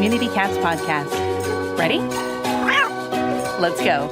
Community Cats podcast. Ready? Let's go.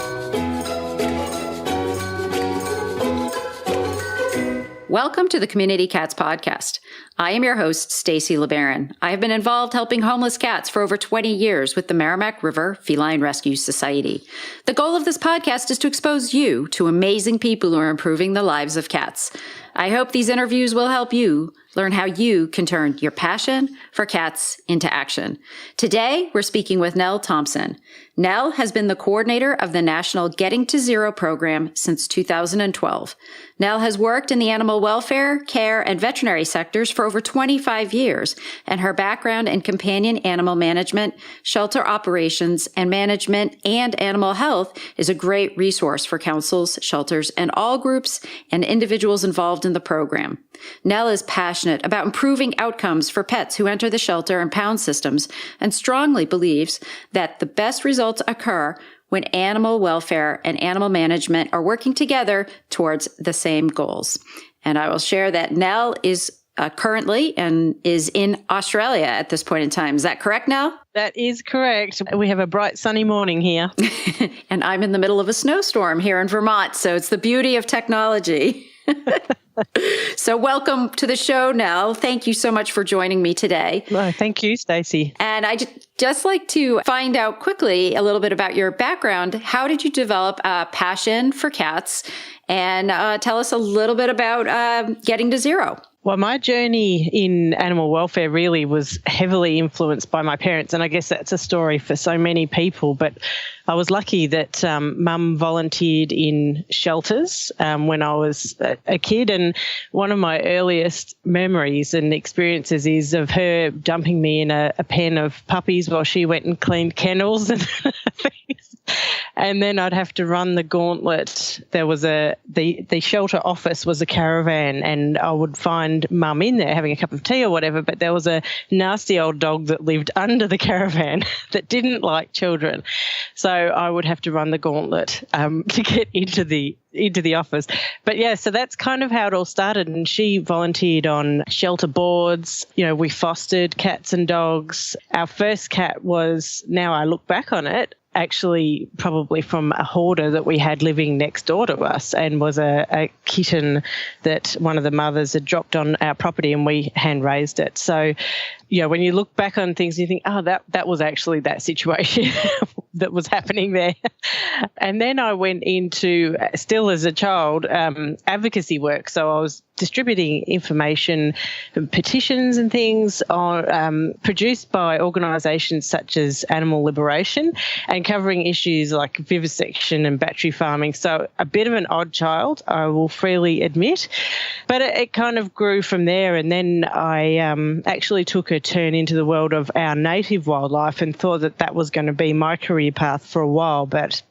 Welcome to the Community Cats podcast. I am your host, Stacy LeBaron. I have been involved helping homeless cats for over 20 years with the Merrimack River Feline Rescue Society. The goal of this podcast is to expose you to amazing people who are improving the lives of cats. I hope these interviews will help you learn how you can turn your passion for cats into action. Today, we're speaking with Nell Thompson. Nell has been the coordinator of the National Getting to Zero program since 2012. Nell has worked in the animal welfare, care, and veterinary sectors for over 25 years, and her background in companion animal management, shelter operations and management, and animal health is a great resource for councils, shelters, and all groups and individuals involved in the program. Nell is passionate about improving outcomes for pets who enter the shelter and pound systems and strongly believes that the best results occur when animal welfare and animal management are working together towards the same goals. And I will share that Nell is currently and is in Australia at this point in time. Is that correct, Nell? That is correct. We have a bright sunny morning here. And I'm in the middle of a snowstorm here in Vermont. So it's the beauty of technology. So welcome to the show, Nell. Thank you so much for joining me today. No, thank you, Stacey. And I just like to find out quickly a little bit about your background. How did you develop a passion for cats? And tell us a little bit about Getting to Zero. Well, my journey in animal welfare really was heavily influenced by my parents, and I guess that's a story for so many people. But I was lucky that Mum volunteered in shelters when I was a kid, and one of my earliest memories and experiences is of her dumping me in a pen of puppies while she went and cleaned kennels and things. And then I'd have to run the gauntlet. There was the shelter office was a caravan, and I would find Mum in there having a cup of tea or whatever, but there was a nasty old dog that lived under the caravan that didn't like children. So I would have to run the gauntlet to get into the office. But yeah, so that's kind of how it all started. And she volunteered on shelter boards. You know, we fostered cats and dogs. Our first cat was, now I look back on it, actually probably from a hoarder that we had living next door to us, and was a kitten that one of the mothers had dropped on our property, and we hand raised it. So, you know, when you look back on things, you think, oh, that was actually that situation that was happening there. And then I went into, still as a child, advocacy work. So I was distributing information, petitions and things produced by organisations such as Animal Liberation, and covering issues like vivisection and battery farming. So a bit of an odd child, I will freely admit, but it kind of grew from there. And then I actually took a turn into the world of our native wildlife and thought that was going to be my career path for a while. But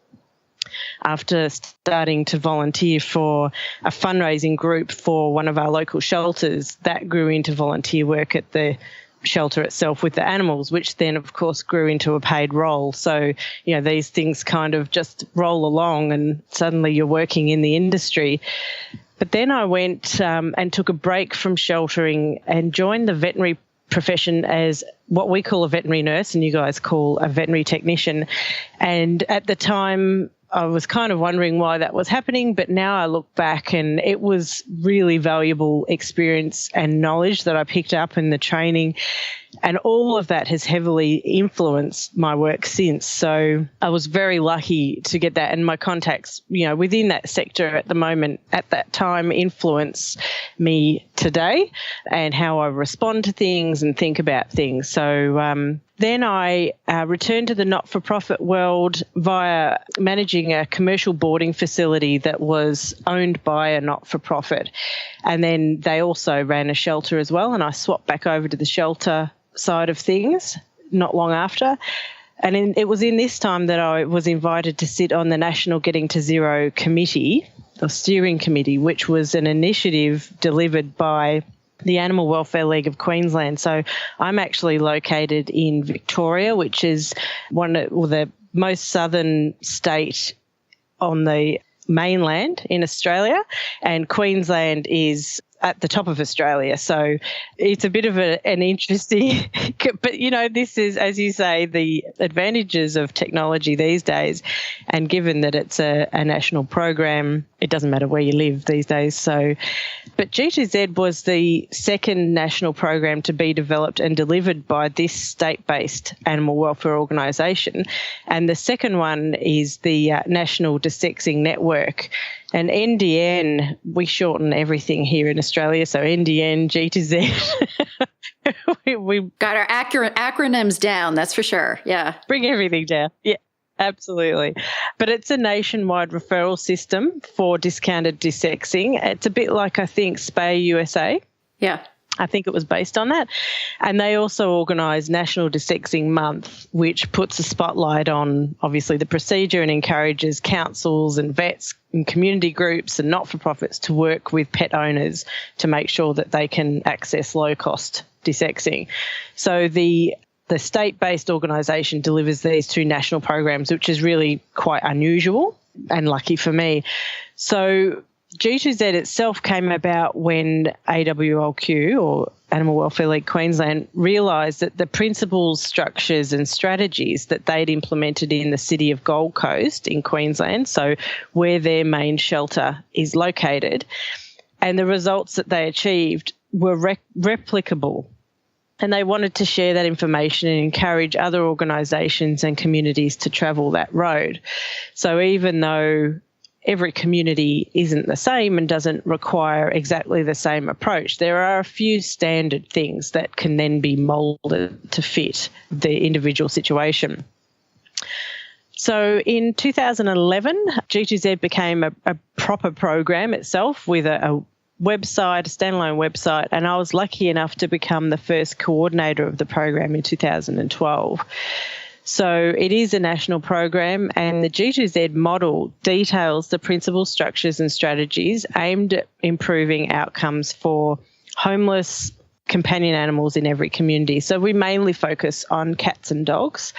after starting to volunteer for a fundraising group for one of our local shelters, that grew into volunteer work at the shelter itself with the animals, which then, of course, grew into a paid role. So, you know, these things kind of just roll along and suddenly you're working in the industry. But then I went and took a break from sheltering and joined the veterinary profession as what we call a veterinary nurse and you guys call a veterinary technician. And at the time, I was kind of wondering why that was happening, but now I look back and it was really valuable experience and knowledge that I picked up in the training, and all of that has heavily influenced my work since. So I was very lucky to get that, and my contacts, you know, within that sector at the moment, at that time, influence me today and how I respond to things and think about things. So then I returned to the not-for-profit world via managing a commercial boarding facility that was owned by a not-for-profit. And then they also ran a shelter as well, and I swapped back over to the shelter side of things not long after. And it was in this time that I was invited to sit on the National Getting to Zero committee, or steering committee, which was an initiative delivered by the Animal Welfare League of Queensland. So I'm actually located in Victoria, which is the most southern state on the mainland in Australia, and Queensland is at the top of Australia. So it's a bit of an interesting, but, you know, this is, as you say, the advantages of technology these days. And given that it's a national program, it doesn't matter where you live these days. So, but G2Z was the second national program to be developed and delivered by this state-based animal welfare organisation. And the second one is the National Desexing Network. And NDN, we shorten everything here in Australia, so NDN, G2Z. we got our acronyms down, that's for sure. Yeah. Bring everything down. Yeah, absolutely. But it's a nationwide referral system for discounted desexing. It's a bit like, I think, Spay USA. Yeah. I think it was based on that. And they also organise National Desexing Month, which puts a spotlight on, obviously, the procedure and encourages councils and vets and community groups and not-for-profits to work with pet owners to make sure that they can access low-cost desexing. So the state-based organisation delivers these two national programs, which is really quite unusual and lucky for me. So G2Z itself came about when AWLQ, or Animal Welfare League Queensland, realised that the principles, structures and strategies that they'd implemented in the city of Gold Coast in Queensland, so where their main shelter is located, and the results that they achieved were replicable. And they wanted to share that information and encourage other organisations and communities to travel that road. So even though every community isn't the same and doesn't require exactly the same approach, there are a few standard things that can then be moulded to fit the individual situation. So in 2011, G2Z became a proper program itself with a website, a standalone website, and I was lucky enough to become the first coordinator of the program in 2012. So it is a national program, and the G2Z model details the principles, structures and strategies aimed at improving outcomes for homeless companion animals in every community. So we mainly focus on cats and dogs,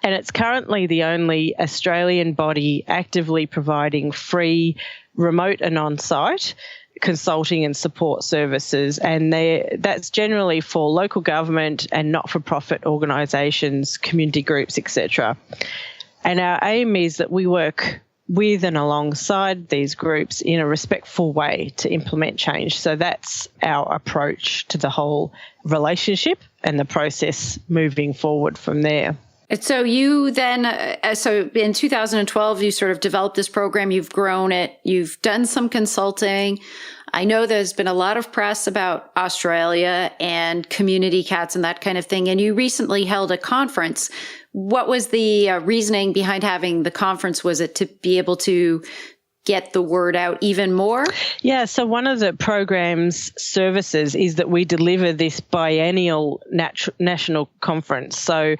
and it's currently the only Australian body actively providing free, remote and on-site consulting and support services, and that's generally for local government and not-for-profit organisations, community groups, etc. And our aim is that we work with and alongside these groups in a respectful way to implement change. So that's our approach to the whole relationship and the process moving forward from there. And so you then, so in 2012, you sort of developed this program, you've grown it, you've done some consulting. I know there's been a lot of press about Australia and community cats and that kind of thing. And you recently held a conference. What was the reasoning behind having the conference? Was it to be able to get the word out even more? Yeah, so one of the program's services is that we deliver this biennial national conference. So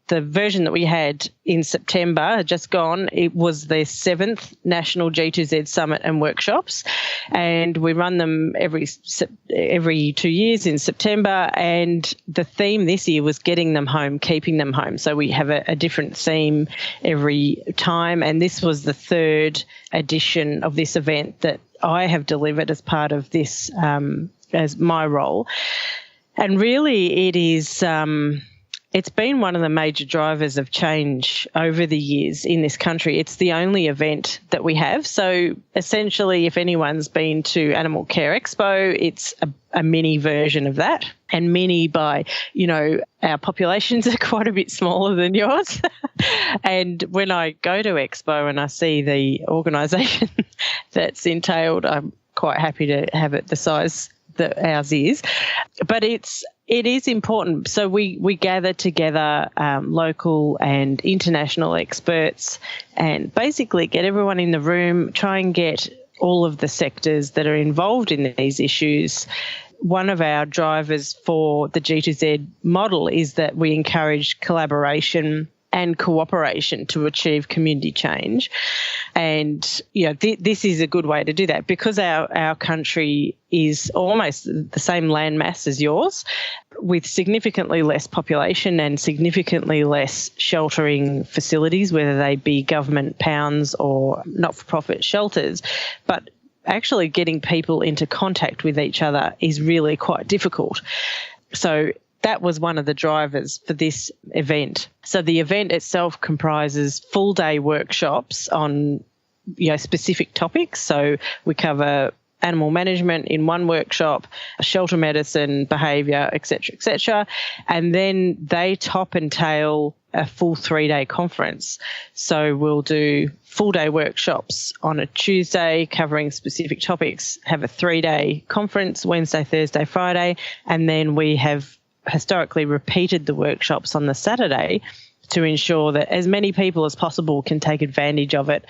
the version that we had in September, just gone, it was the 7th National G2Z Summit and Workshops, and we run them every 2 years in September, and the theme this year was getting them home, keeping them home. So we have a different theme every time, and this was the 3rd edition of this event that I have delivered as part of this, as my role. And really it is... it's been one of the major drivers of change over the years in this country. It's the only event that we have. So essentially, if anyone's been to Animal Care Expo, it's a mini version of that. And mini by, our populations are quite a bit smaller than yours. And when I go to Expo and I see the organisation that's entailed, I'm quite happy to have it the size that ours is. But it is important. So we gather together local and international experts and basically get everyone in the room, try and get all of the sectors that are involved in these issues. One of our drivers for the G2Z model is that we encourage collaboration and cooperation to achieve community change. And, this is a good way to do that because our country is almost the same landmass as yours, with significantly less population and significantly less sheltering facilities, whether they be government pounds or not-for-profit shelters. But actually getting people into contact with each other is really quite difficult. So that was one of the drivers for this event. So the event itself comprises full-day workshops on specific topics. So we cover animal management in one workshop, shelter medicine, behaviour, etc., and then they top and tail a full 3-day conference. So we'll do full-day workshops on a Tuesday covering specific topics, have a 3-day conference, Wednesday, Thursday, Friday, and then we have historically repeated the workshops on the Saturday to ensure that as many people as possible can take advantage of it,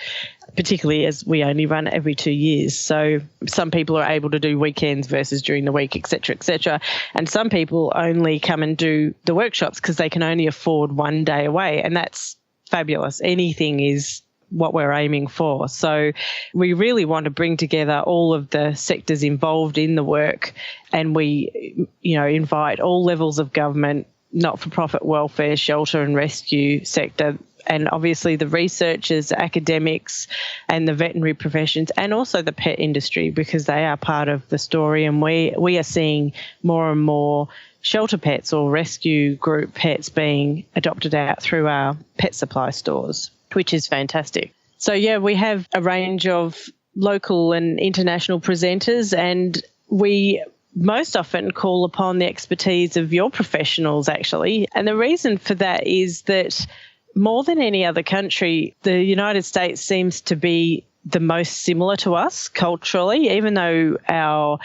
particularly as we only run every 2 years. So some people are able to do weekends versus during the week, etc. And some people only come and do the workshops because they can only afford 1 day away, and that's fabulous. Anything is what we're aiming for. So we really want to bring together all of the sectors involved in the work, and we, invite all levels of government, not-for-profit welfare, shelter and rescue sector, and obviously the researchers, academics and the veterinary professions, and also the pet industry, because they are part of the story. And we are seeing more and more shelter pets or rescue group pets being adopted out through our pet supply stores, which is fantastic. So, we have a range of local and international presenters, and we most often call upon the expertise of your professionals, actually. And the reason for that is that more than any other country, the United States seems to be the most similar to us culturally, even though our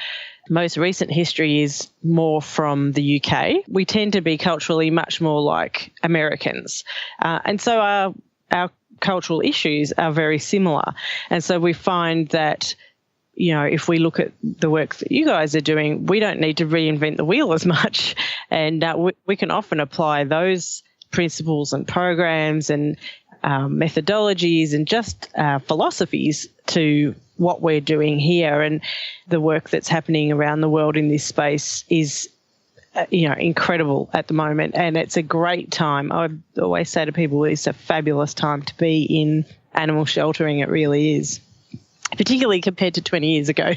most recent history is more from the UK. We tend to be culturally much more like Americans. And so our cultural issues are very similar. And so we find that if we look at the work that you guys are doing, we don't need to reinvent the wheel as much. And we can often apply those principles and programs and methodologies and just philosophies to what we're doing here. And the work that's happening around the world in this space is incredible at the moment. And it's a great time. I always say to people, it's a fabulous time to be in animal sheltering. It really is, particularly compared to 20 years ago.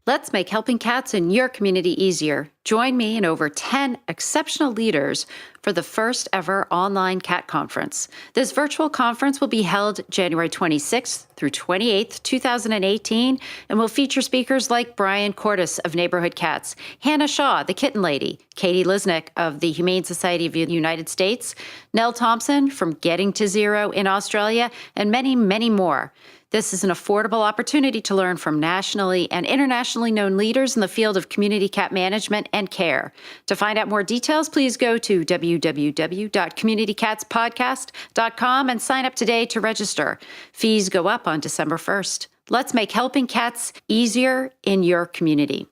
Let's make helping cats in your community easier. Join me and over 10 exceptional leaders for the first ever online cat conference. This virtual conference will be held January 26th through 28th, 2018, and will feature speakers like Brian Cordes of Neighborhood Cats, Hannah Shaw, the Kitten Lady, Katie Lisnick of the Humane Society of the United States, Nell Thompson from Getting to Zero in Australia, and many, many more. This is an affordable opportunity to learn from nationally and internationally known leaders in the field of community cat management and care. To find out more details, please go to www.communitycatspodcast.com and sign up today to register. Fees go up on December 1st. Let's make helping cats easier in your community.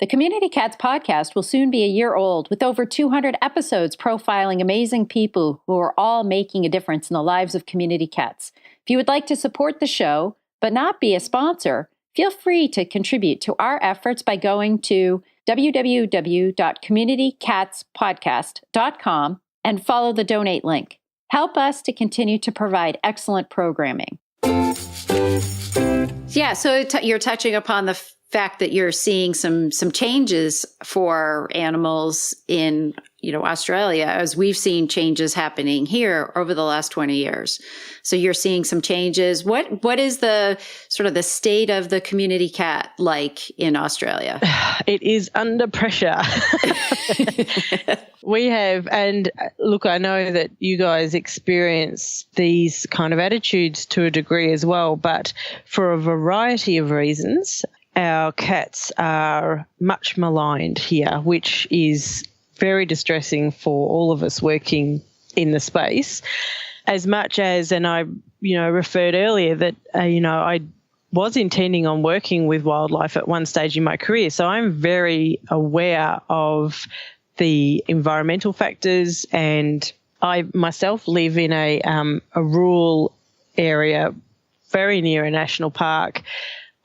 The Community Cats podcast will soon be a year old, with over 200 episodes profiling amazing people who are all making a difference in the lives of community cats. If you would like to support the show, but not be a sponsor, feel free to contribute to our efforts by going to www.communitycatspodcast.com and follow the donate link. Help us to continue to provide excellent programming. Yeah, so you're touching upon the fact that you're seeing some changes for animals in Australia, as we've seen changes happening here over the last 20 years. So you're seeing some changes. What is the sort of the state of the community cat like in Australia? It is under pressure. We have, and look, I know that you guys experience these kind of attitudes to a degree as well, but for a variety of reasons, our cats are much maligned here, which is very distressing for all of us working in the space. As much as, and I, referred earlier that, I was intending on working with wildlife at one stage in my career. So I'm very aware of the environmental factors, and I myself live in a rural area very near a national park.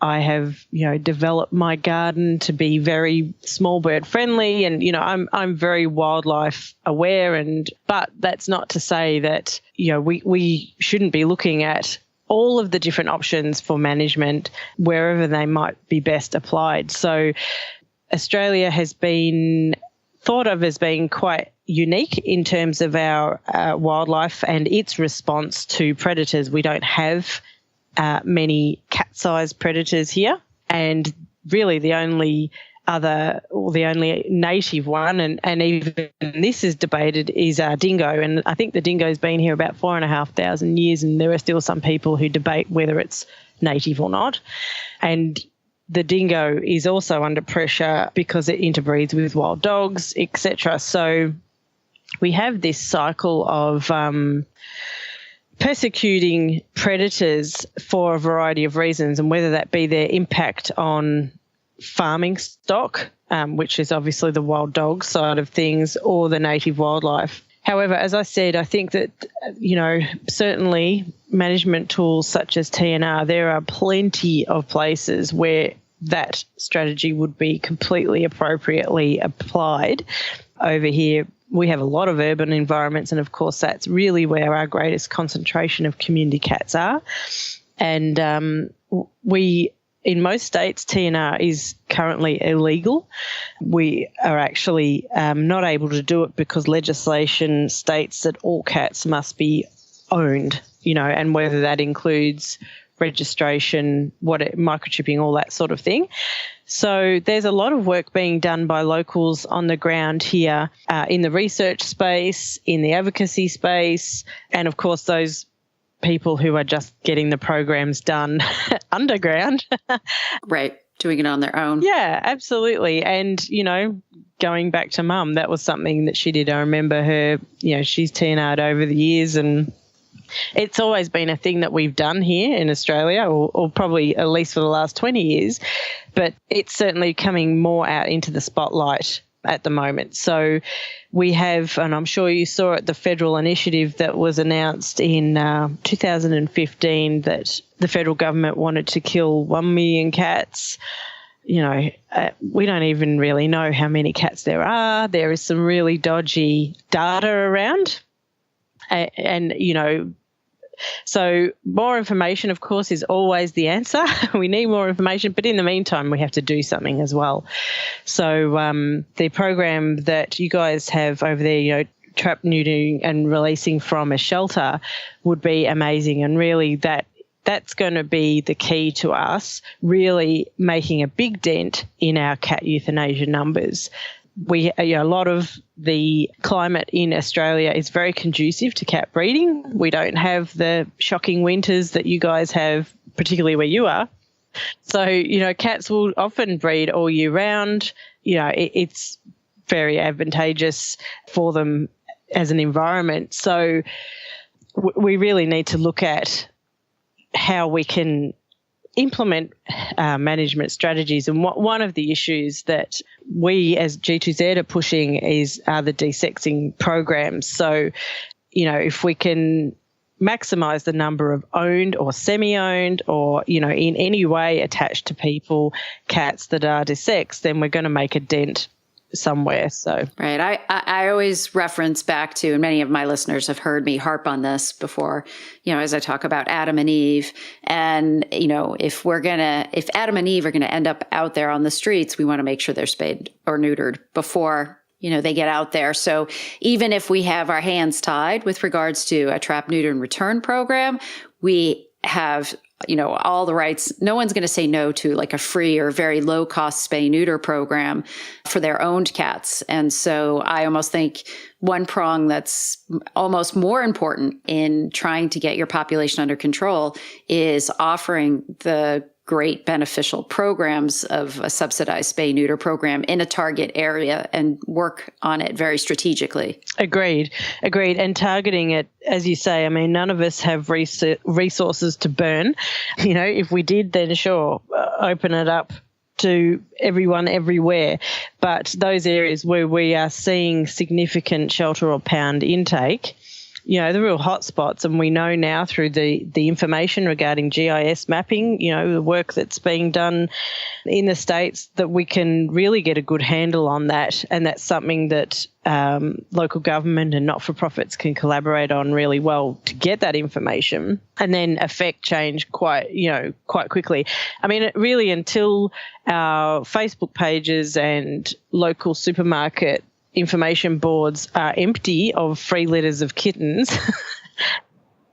I have, developed my garden to be very small bird friendly, and, I'm very wildlife aware. But that's not to say that, we shouldn't be looking at all of the different options for management wherever they might be best applied. So Australia has been thought of as being quite unique in terms of our wildlife and its response to predators. We don't have many cat-sized predators here, and really the only native one, and even this is debated, is dingo. And I think the dingo's been here about 4,500 years, and there are still some people who debate whether it's native or not. And the dingo is also under pressure because it interbreeds with wild dogs, etc. So we have this cycle of persecuting predators for a variety of reasons, and whether that be their impact on farming stock, which is obviously the wild dog side of things, or the native wildlife. However, as I said, I think that, certainly management tools such as TNR, there are plenty of places where that strategy would be completely appropriately applied. Over here, we have a lot of urban environments, and of course that's really where our greatest concentration of community cats are. And in most states, TNR is currently illegal. We are actually not able to do it because legislation states that all cats must be owned, and whether that includes registration, microchipping, all that sort of thing. So there's a lot of work being done by locals on the ground here in the research space, in the advocacy space, and of course those people who are just getting the programs done underground. Right. Doing it on their own. Yeah, absolutely. And, going back to Mum, that was something that she did. I remember her, she's TNR'd over the years, and it's always been a thing that we've done here in Australia, or probably at least for the last 20 years, but it's certainly coming more out into the spotlight at the moment. So we have, and I'm sure you saw it, the federal initiative that was announced in 2015 that the federal government wanted to kill 1 million cats. We don't even really know how many cats there are. There is some really dodgy data around. And so more information, of course, is always the answer. We need more information, but in the meantime, we have to do something as well. So the program that you guys have over there, trap, neutering and releasing from a shelter would be amazing. And really that's going to be the key to us really making a big dent in our cat euthanasia numbers. A lot of the climate in Australia is very conducive to cat breeding. We don't have the shocking winters that you guys have, particularly where you are. So, cats will often breed all year round. It's very advantageous for them as an environment. So we really need to look at how we can implement management strategies. And one of the issues that we as G2Z are pushing are the desexing programs. So, if we can maximise the number of owned or semi-owned or, in any way attached to people, cats that are desexed, then we're going to make a dent somewhere. So right. I always reference back to, and many of my listeners have heard me harp on this before, as I talk about Adam and Eve. And, if Adam and Eve are going to end up out there on the streets, we want to make sure they're spayed or neutered before, they get out there. So even if we have our hands tied with regards to a trap, neuter, and return program, we have all the rights. No one's going to say no to like a free or very low cost spay neuter program for their owned cats. And so I almost think one prong that's almost more important in trying to get your population under control is offering the great beneficial programs of a subsidized spay neuter program in a target area and work on it very strategically. Agreed. And targeting it, as you say, none of us have resources to burn. If we did, then sure, open it up to everyone everywhere. But those areas where we are seeing significant shelter or pound intake, the real hotspots. And we know now through the information regarding GIS mapping, the work that's being done in the States, that we can really get a good handle on that. And that's something that local government and not-for-profits can collaborate on really well to get that information and then affect change quite quickly. I mean, it really, until our Facebook pages and local supermarket information boards are empty of free litters of kittens,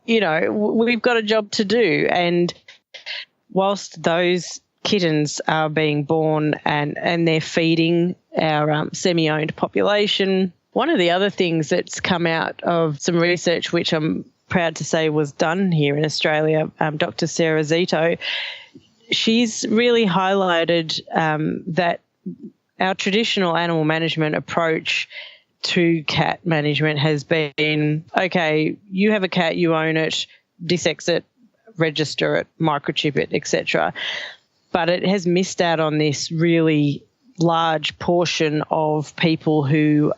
we've got a job to do. And whilst those kittens are being born and they're feeding our semi-owned population, one of the other things that's come out of some research, which I'm proud to say was done here in Australia, Dr. Sarah Zito, she's really highlighted that our traditional animal management approach to cat management has been, okay, you have a cat, you own it, dissex it, register it, microchip it, etc. But it has missed out on this really large portion of people who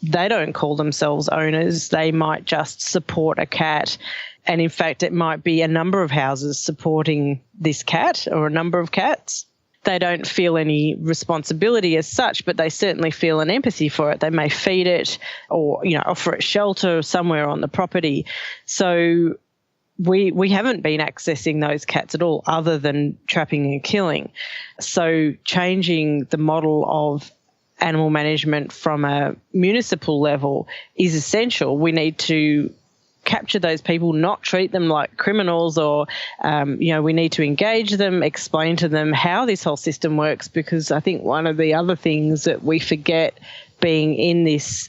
they don't call themselves owners. They might just support a cat. And in fact, it might be a number of houses supporting this cat or a number of cats. They don't feel any responsibility as such, but they certainly feel an empathy for it. They may feed it or, offer it shelter somewhere on the property. So we haven't been accessing those cats at all other than trapping and killing. So changing the model of animal management from a municipal level is essential. We need to capture those people, not treat them like criminals, or, we need to engage them, explain to them how this whole system works, because I think one of the other things that we forget being in this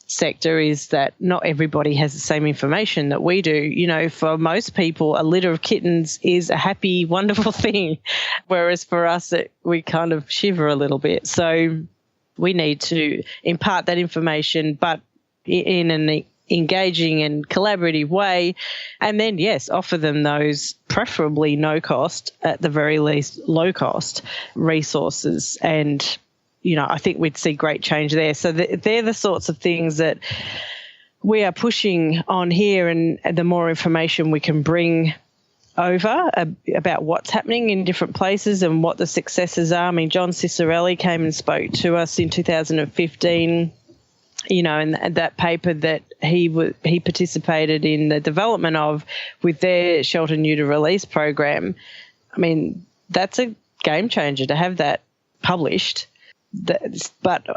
sector is that not everybody has the same information that we do. For most people, a litter of kittens is a happy, wonderful thing, whereas for us, we kind of shiver a little bit. So we need to impart that information, but in an engaging and collaborative way, and then, yes, offer them those preferably no cost, at the very least low cost resources. And, I think we'd see great change there. So they're the sorts of things that we are pushing on here, and the more information we can bring over about what's happening in different places and what the successes are. I mean, John Cicerelli came and spoke to us in 2015, and that paper that he participated in the development of with their shelter neuter release program. I mean, that's a game changer to have that published. But,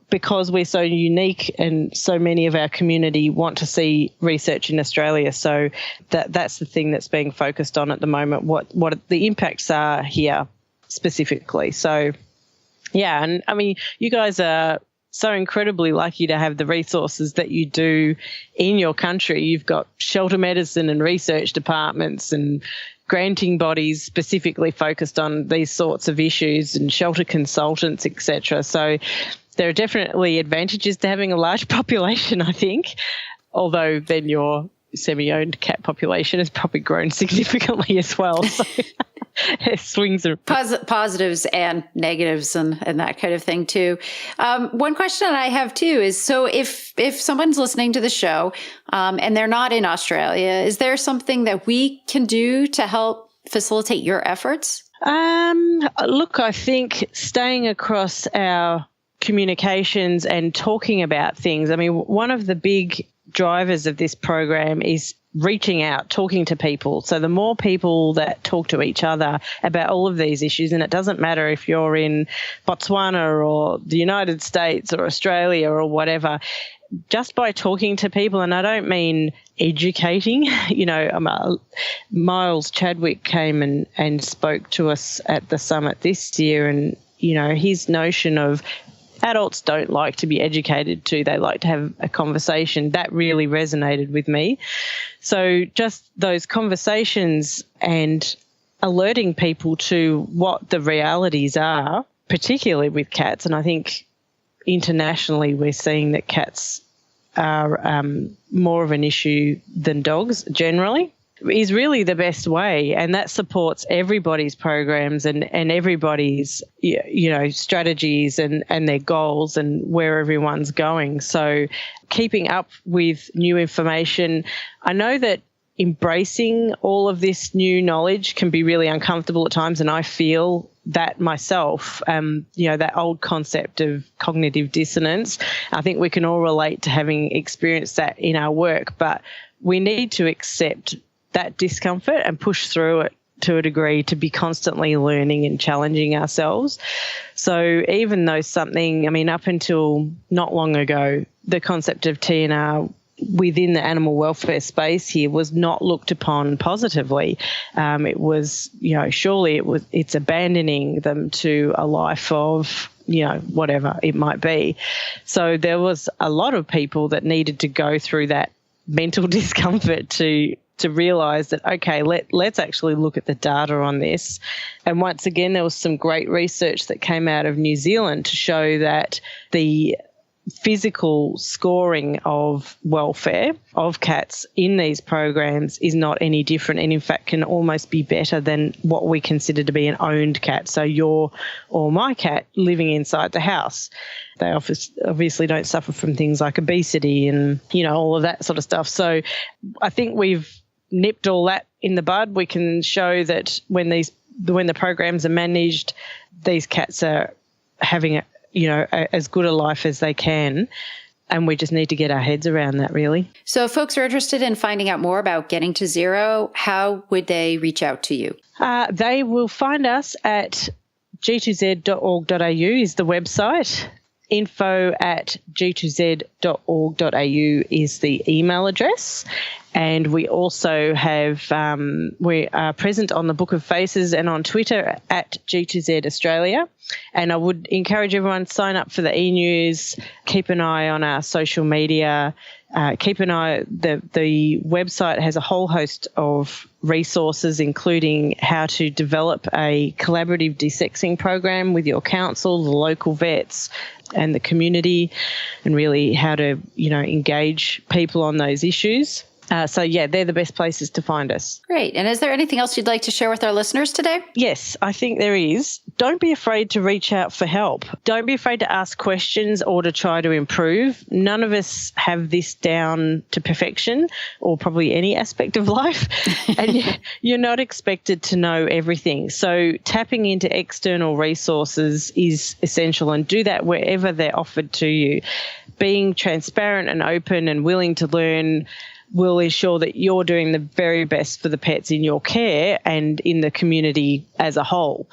because we're so unique and so many of our community want to see research in Australia, so that's the thing that's being focused on at the moment, what the impacts are here specifically. So, yeah, and I mean, you guys are so incredibly lucky to have the resources that you do in your country. You've got shelter medicine and research departments and granting bodies specifically focused on these sorts of issues and shelter consultants, etc. So there are definitely advantages to having a large population, I think, although then your semi-owned cat population has probably grown significantly as well. So it swings are positives and negatives and that kind of thing too. One question I have too is, so if someone's listening to the show and they're not in Australia, is there something that we can do to help facilitate your efforts? Look, I think staying across our communications and talking about things. I mean, one of the big drivers of this program is reaching out, talking to people. So the more people that talk to each other about all of these issues, and it doesn't matter if you're in Botswana or the United States or Australia or whatever, just by talking to people, and I don't mean educating, Miles Chadwick came and spoke to us at the summit this year, and, his notion of adults don't like to be educated to, they like to have a conversation. That really resonated with me. So just those conversations and alerting people to what the realities are, particularly with cats. And I think internationally we're seeing that cats are more of an issue than dogs generally. is really the best way, and that supports everybody's programs and everybody's strategies and their goals and where everyone's going. So keeping up with new information. I know that embracing all of this new knowledge can be really uncomfortable at times, and I feel that myself, that old concept of cognitive dissonance. I think we can all relate to having experienced that in our work, but we need to accept that discomfort and push through it to a degree to be constantly learning and challenging ourselves. So even though up until not long ago, the concept of TNR within the animal welfare space here was not looked upon positively. It was, it's abandoning them to a life of, whatever it might be. So there was a lot of people that needed to go through that mental discomfort to realise that, okay, let's actually look at the data on this. And once again, there was some great research that came out of New Zealand to show that the physical scoring of welfare of cats in these programs is not any different, and in fact can almost be better than what we consider to be an owned cat. So your or my cat living inside the house. They obviously don't suffer from things like obesity and, all of that sort of stuff. So I think we've nipped all that in the bud. We can show that when the programs are managed, these cats are having as good a life as they can. And we just need to get our heads around that, really. So if folks are interested in finding out more about Getting to Zero, how would they reach out to you? They will find us at g2z.org.au is the website. info@g2z.org.au is the email address. And we also have, we are present on the Book of Faces and on Twitter at G2Z Australia. And I would encourage everyone to sign up for the e-news, keep an eye on our social media, keep an eye, the website has a whole host of resources, including how to develop a collaborative desexing program with your council, the local vets and the community, and really how to, engage people on those issues. They're the best places to find us. Great. And is there anything else you'd like to share with our listeners today? Yes, I think there is. Don't be afraid to reach out for help. Don't be afraid to ask questions or to try to improve. None of us have this down to perfection, or probably any aspect of life. And you're not expected to know everything. So tapping into external resources is essential, and do that wherever they're offered to you. Being transparent and open and willing to learn will ensure that you're doing the very best for the pets in your care and in the community as a whole.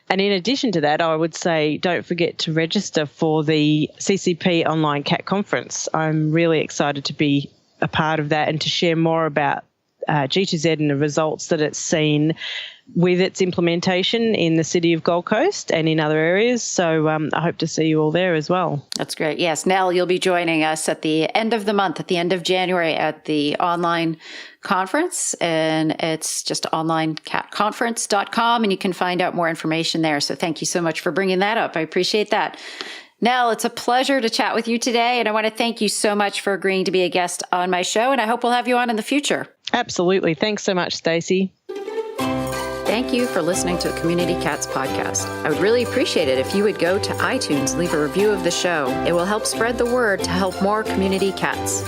And in addition to that, I would say don't forget to register for the CCP Online Cat Conference. I'm really excited to be a part of that and to share more about G2Z and the results that it's seen with its implementation in the city of Gold Coast and in other areas. So I hope to see you all there as well. That's great. Yes, Nell, you'll be joining us at the end of the month, at the end of January, at the online conference. And it's just onlinecatconference.com, and you can find out more information there. So thank you so much for bringing that up. I appreciate that. Nell, it's a pleasure to chat with you today, and I want to thank you so much for agreeing to be a guest on my show, and I hope we'll have you on in the future. Absolutely. Thanks so much, Stacey. Thank you for listening to the Community Cats podcast. I would really appreciate it if you would go to iTunes and leave a review of the show. It will help spread the word to help more community cats.